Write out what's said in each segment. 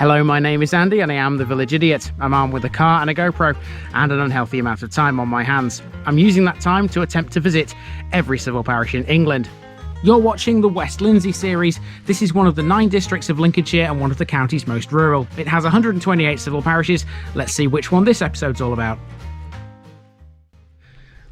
Hello, my name is Andy and I am the Village Idiot. I'm armed with a car and a GoPro and an unhealthy amount of time on my hands. I'm using that time to attempt to visit every civil parish in England. You're watching the West Lindsey series. This is one of the 9 districts of Lincolnshire and one of the county's most rural. It has 128 civil parishes. Let's see which one this episode's all about.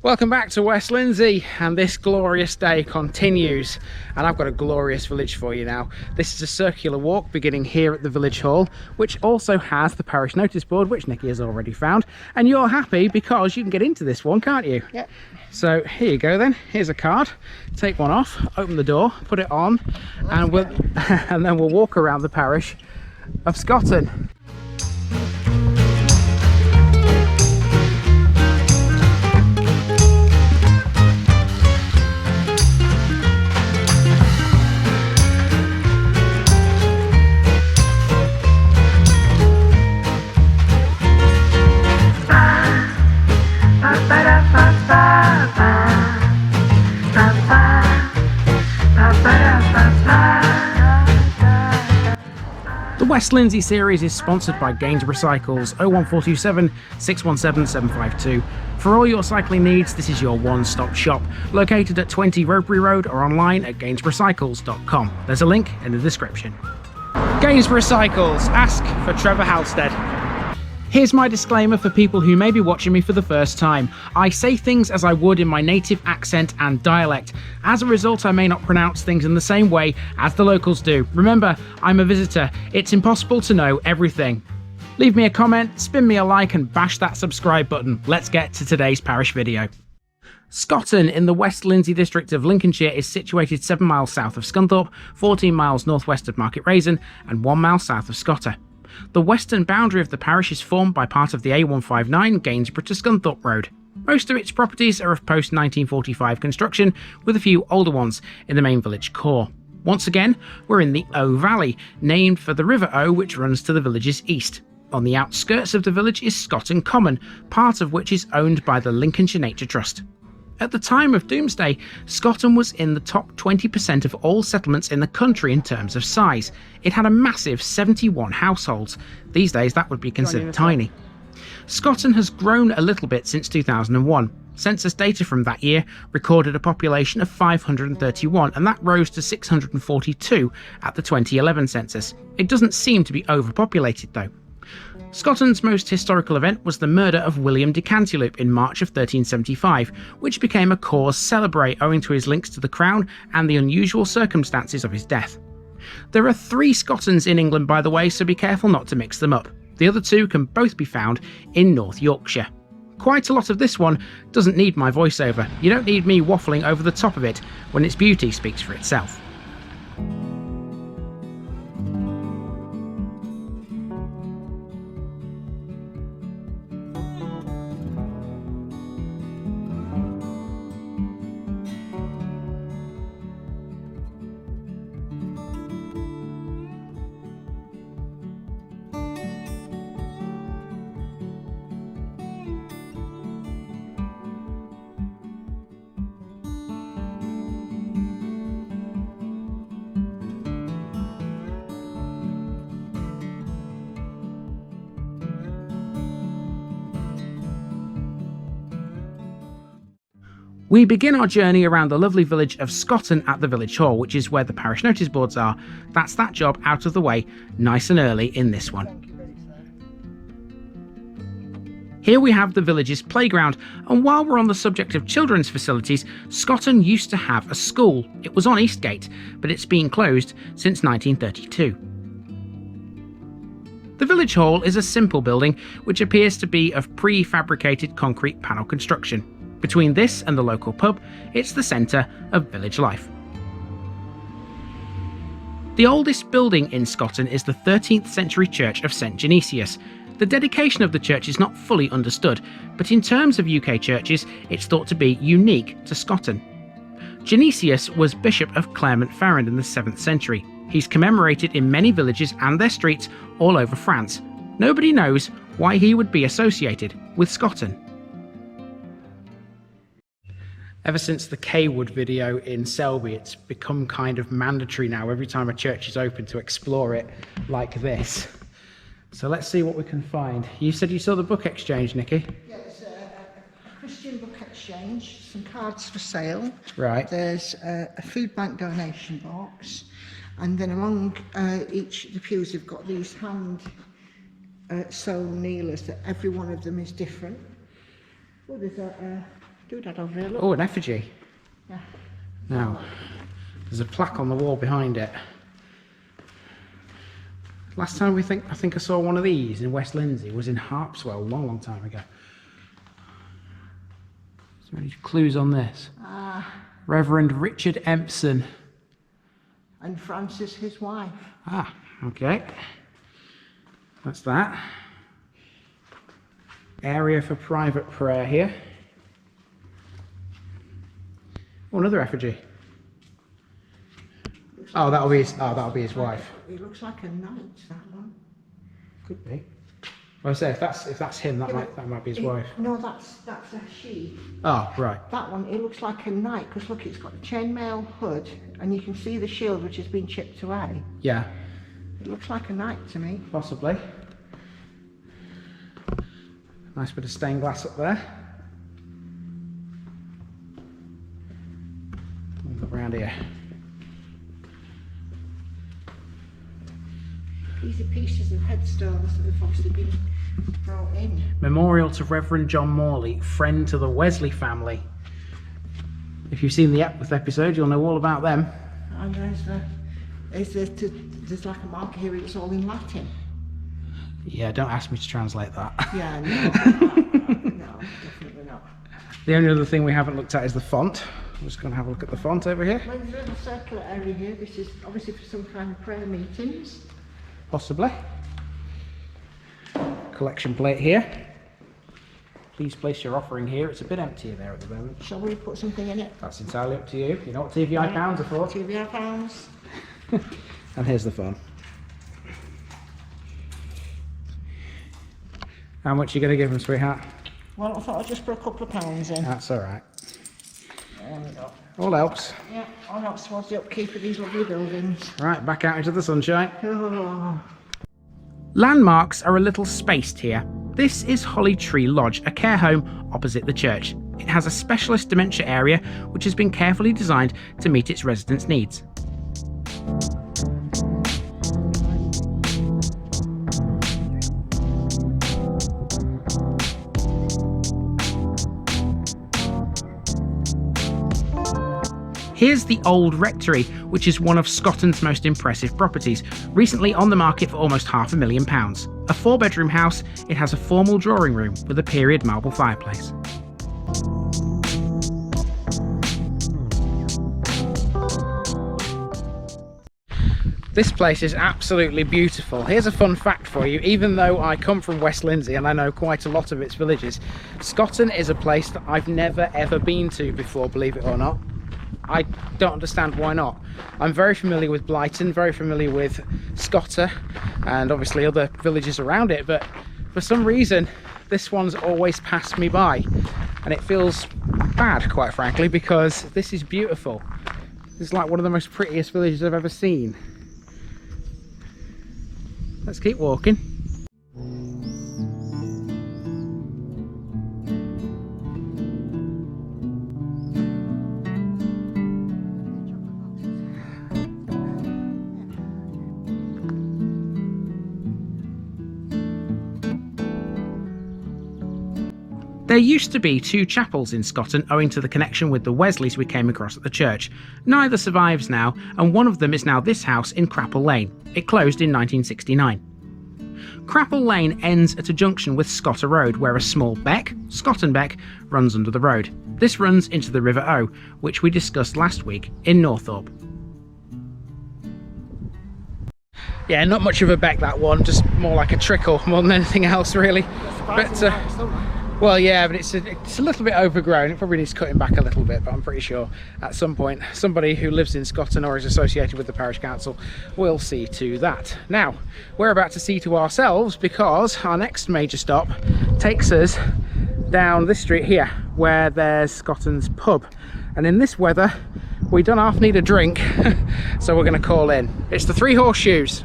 Welcome back to West Lindsey, and this glorious day continues, and I've got a glorious village for you now. This is a circular walk beginning here at the village hall, which also has the parish notice board, which Nikki has already found, and you're happy because you can get into this one, can't you? Yep. So here you go then, here's a card, take one off, open the door, put it on, and and then we'll walk around the parish of Scotton. The West Lindsey series is sponsored by Gainsborough Cycles, 01427 617 752. For all your cycling needs, this is your one-stop shop, located at 20 River Road or online at gainsboroughcycles.com. There's a link in the description. Gainsborough Cycles, ask for Trevor Halstead. Here's my disclaimer for people who may be watching me for the first time. I say things as I would in my native accent and dialect. As a result, I may not pronounce things in the same way as the locals do. Remember, I'm a visitor. It's impossible to know everything. Leave me a comment, spin me a like, and bash that subscribe button. Let's get to today's parish video. Scotton in the West Lindsey district of Lincolnshire is situated 7 miles south of Scunthorpe, 14 miles northwest of Market Rasen, and 1 mile south of Scotter. The western boundary of the parish is formed by part of the A159 Gainsborough to Scunthorpe Road. Most of its properties are of post-1945 construction, with a few older ones in the main village core. Once again, we're in the Eau Valley, named for the River Eau, which runs to the village's east. On the outskirts of the village is Scotton Common, part of which is owned by the Lincolnshire Nature Trust. At the time of Domesday, Scotton was in the top 20% of all settlements in the country in terms of size. It had a massive 71 households. These days that would be considered tiny. Scotton has grown a little bit since 2001. Census data from that year recorded a population of 531, and that rose to 642 at the 2011 census. It doesn't seem to be overpopulated though. Scotton's most historical event was the murder of William de Cantilupe in March of 1375, which became a cause célébré owing to his links to the crown and the unusual circumstances of his death. There are 3 Scottons in England, by the way, so be careful not to mix them up. The other 2 can both be found in North Yorkshire. Quite a lot of this one doesn't need my voiceover. You don't need me waffling over the top of it when its beauty speaks for itself. We begin our journey around the lovely village of Scotton at the village hall, which is where the parish notice boards are. That's that job out of the way, nice and early in this one. Here we have the village's playground, and while we're on the subject of children's facilities, Scotton used to have a school. It was on Eastgate, but it's been closed since 1932. The village hall is a simple building which appears to be of prefabricated concrete panel construction. Between this and the local pub, it's the centre of village life. The oldest building in Scotton is the 13th century church of St Genewys. The dedication of the church is not fully understood, but in terms of UK churches, it's thought to be unique to Scotton. Genewys was Bishop of Clermont-Ferrand in the 7th century. He's commemorated in many villages and their streets all over France. Nobody knows why he would be associated with Scotton. Ever since the K-Wood video in Selby, it's become kind of mandatory now every time a church is open to explore it like this. So let's see what we can find. You said you saw the book exchange, Nikki? Yeah, there's a Christian book exchange, some cards for sale. Right. There's a food bank donation box. And then along each of the pews, you've got these hand sewn kneelers that every one of them is different. Oh, there's a doodad over here, look. Oh, an effigy. Yeah. Now, there's a plaque on the wall behind it. Last time I think I saw one of these in West Lindsey was in Harpswell a long, long time ago. Is there any clues on this? Reverend Richard Empson. And Francis, his wife. Ah, okay. That's that. Area for private prayer here. Oh, another effigy. Oh, that'll be his wife. It looks like a knight, that one. Could be. Well, I say if that's him, that might be his wife. No, that's a she. Oh, right. That one, it looks like a knight because look, it's got a chainmail hood, and you can see the shield which has been chipped away. Yeah. It looks like a knight to me. Possibly. Nice bit of stained glass up there. Look around here. These are pieces of headstones that have obviously been brought in. Memorial to Reverend John Morley, friend to the Wesley family. If you've seen the Epworth episode, you'll know all about them. And there's like a marker here, it's all in Latin. Yeah, don't ask me to translate that. Yeah, no, definitely not. The only other thing we haven't looked at is the font. I'm just going to have a look at the font over here. Well, there's a little circular area here. This is obviously for some kind of prayer meetings. Possibly. Collection plate here. Please place your offering here. It's a bit empty there at the moment. Shall we put something in it? That's entirely up to you. You know what TVI pounds are for. TVI pounds. And here's the phone. How much are you going to give them, sweetheart? Well, I thought I'd just put a couple of pounds in. That's all right. There we go. All helps. Yeah, all helps towards the upkeep of these lovely buildings. Right, back out into the sunshine. Oh. Landmarks are a little spaced here. This is Holly Tree Lodge, a care home opposite the church. It has a specialist dementia area which has been carefully designed to meet its residents' needs. Here's the old rectory, which is one of Scotland's most impressive properties, recently on the market for almost £500,000. A 4-bedroom house, it has a formal drawing room with a period marble fireplace. This place is absolutely beautiful. Here's a fun fact for you. Even though I come from West Lindsey and I know quite a lot of its villages, Scotton is a place that I've never ever been to before, believe it or not. I don't understand why not. I'm very familiar with Blighton, very familiar with Scotter and obviously other villages around it, but for some reason this one's always passed me by, and it feels bad, quite frankly, because this is beautiful. This is like one of the most prettiest villages I've ever seen. Let's keep walking. There used to be 2 chapels in Scotton owing to the connection with the Wesleys we came across at the church. Neither survives now, and one of them is now this house in Crapple Lane. It closed in 1969. Crapple Lane ends at a junction with Scotter Road, where a small beck, Scotton Beck, runs under the road. This runs into the River Eau, which we discussed last week in Northorpe. Yeah, not much of a beck, that one, just more like a trickle more than anything else really. But well, yeah, but it's a little bit overgrown. It probably needs cutting back a little bit, but I'm pretty sure at some point somebody who lives in Scotton or is associated with the parish council will see to that. Now, we're about to see to ourselves because our next major stop takes us down this street here where there's Scotton's pub. And in this weather, we don't half need a drink, so we're going to call in. It's the Three Horseshoes.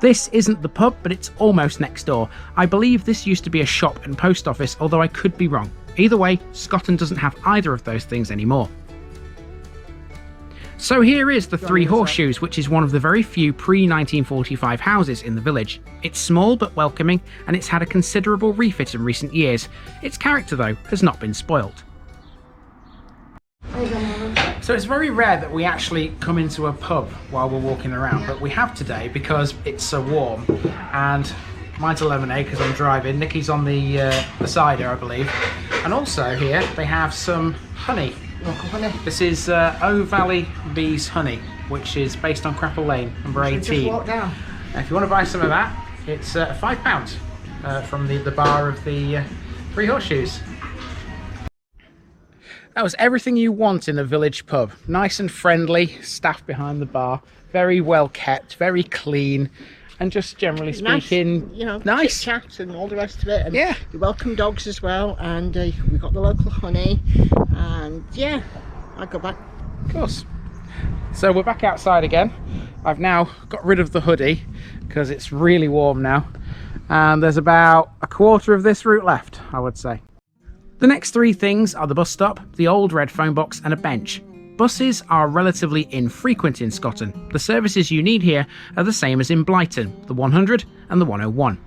This isn't the pub, but it's almost next door. I believe this used to be a shop and post office, although I could be wrong. Either way, Scotton doesn't have either of those things anymore. So here is the Three Horseshoes, which is one of the very few pre-1945 houses in the village. It's small but welcoming, and it's had a considerable refit in recent years. Its character, though, has not been spoilt. So it's very rare that we actually come into a pub while we're walking around, but we have today because it's so warm. And mine's a lemonade because I'm driving. Nikki's on the cider, I believe. And also here they have some honey. Local honey. This is Eau Valley Bees Honey, which is based on Crapple Lane, number 18. Just walk down. If you want to buy some of that, it's £5 from the bar of the Three Horseshoes. That was everything you want in a village pub. Nice and friendly, staff behind the bar, very well kept, very clean, and just generally speaking, nice, you know, nice chat and all the rest of it. And yeah, we welcome dogs as well, and we got the local honey, and yeah, I go back. Of course. So we're back outside again. I've now got rid of the hoodie because it's really warm now, and there's about a quarter of this route left, I would say. The next three things are the bus stop, the old red phone box, and a bench. Buses are relatively infrequent in Scotton. The services you need here are the same as in Blyton, the 100 and the 101.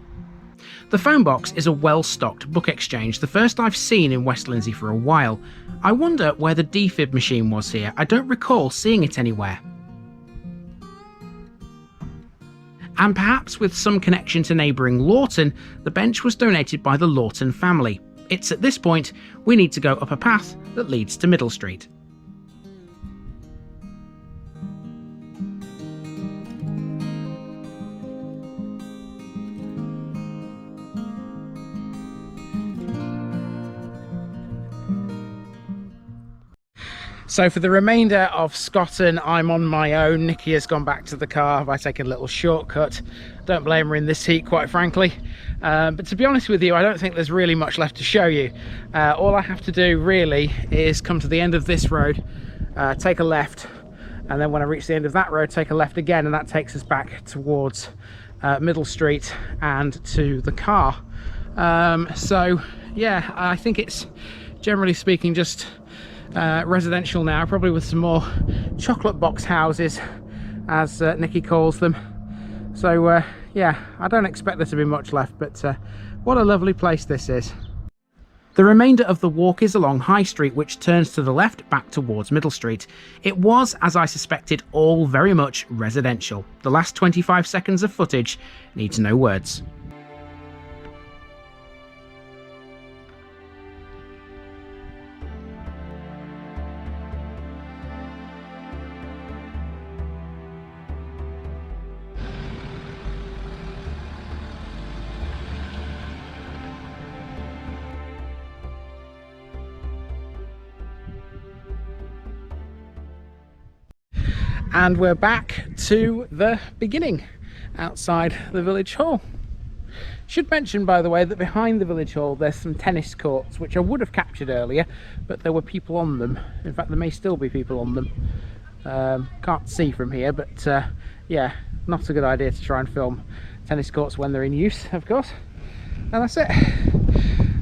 The phone box is a well-stocked book exchange, the first I've seen in West Lindsey for a while. I wonder where the defib machine was here. I don't recall seeing it anywhere. And perhaps with some connection to neighbouring Lawton, the bench was donated by the Lawton family. It's at this point we need to go up a path that leads to Middle Street. So for the remainder of Scotton, I'm on my own. Nikki has gone back to the car by taking a little shortcut. Don't blame her in this heat, quite frankly. But to be honest with you, I don't think there's really much left to show you. All I have to do really is come to the end of this road, take a left, and then when I reach the end of that road, take a left again, and that takes us back towards Middle Street and to the car. So yeah, I think it's generally speaking just residential now, probably with some more chocolate box houses, as Nikki calls them. So yeah, I don't expect there to be much left, but what a lovely place this is. The remainder of the walk is along High Street, which turns to the left back towards Middle Street. It was, as I suspected, all very much residential. The last 25 seconds of footage needs no words. And we're back to the beginning, outside the village hall. Should mention, by the way, that behind the village hall there's some tennis courts, which I would have captured earlier, but there were people on them. In fact, there may still be people on them. Can't see from here, but yeah, not a good idea to try and film tennis courts when they're in use, of course. And that's it.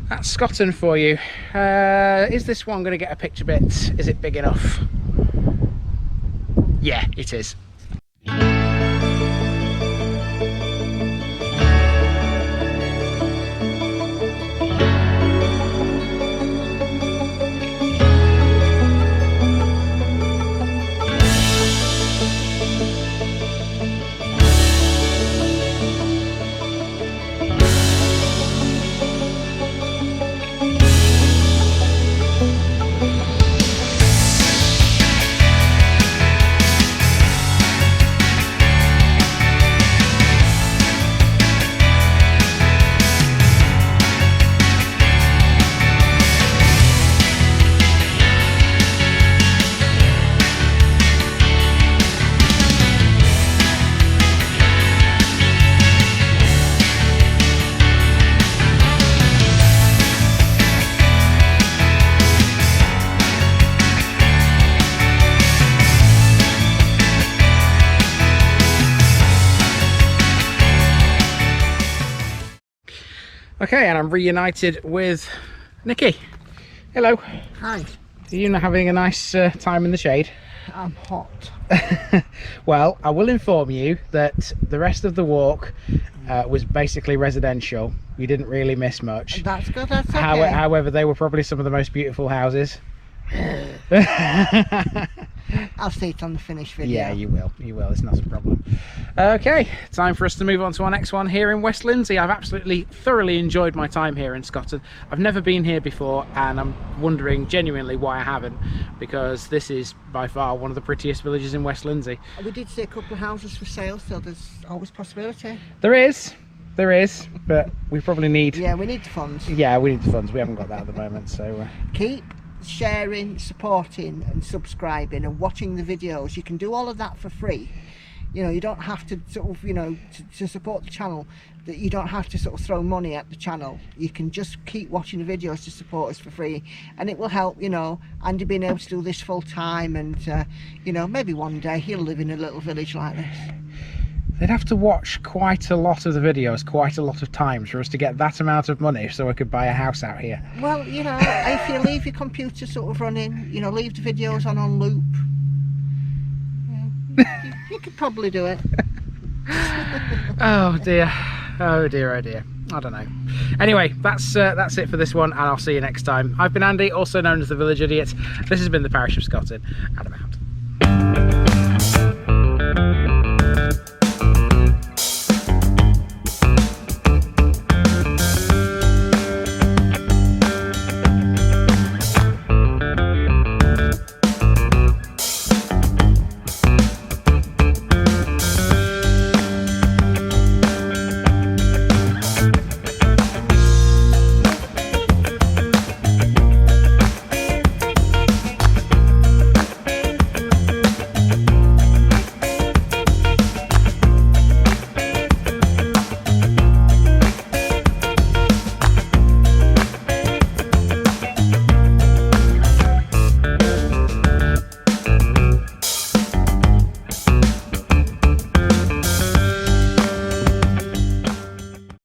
That's Scotton for you. Is this one going to get a picture bit? Is it big enough? Yeah, it is. Okay, and I'm reunited with Nikki. Hello. Hi. Are you not having a nice time in the shade? I'm hot. Well, I will inform you that the rest of the walk was basically residential. You didn't really miss much. That's good, that's okay. However, they were probably some of the most beautiful houses. I'll see it on the finished video. Yeah, you will, it's not a problem. Okay, time for us to move on to our next one here in West Lindsey. I've absolutely thoroughly enjoyed my time here in Scotland. I've never been here before, and I'm wondering genuinely why I haven't, because this is by far one of the prettiest villages in West Lindsey. We did see a couple of houses for sale, so there's always possibility. There is, but we probably need... Yeah, we need the funds. Yeah, we need the funds. We haven't got that at the moment, so... Keep sharing, supporting and subscribing and watching the videos. You can do all of that for free. You know, you don't have to sort of, you know, to support the channel, that you don't have to sort of throw money at the channel. You can just keep watching the videos to support us for free, and it will help, you know, Andy being able to do this full time, and you know, maybe one day he'll live in a little village like this. They'd have to watch quite a lot of the videos, quite a lot of times for us to get that amount of money so I could buy a house out here. Well, you know, if you leave your computer sort of running, you know, leave the videos on loop, you could probably do it. Oh dear, oh dear, oh dear. I don't know. Anyway, that's it for this one, and I'll see you next time. I've been Andy, also known as the Village Idiot. This has been the Parish of Scotton, and I'm out.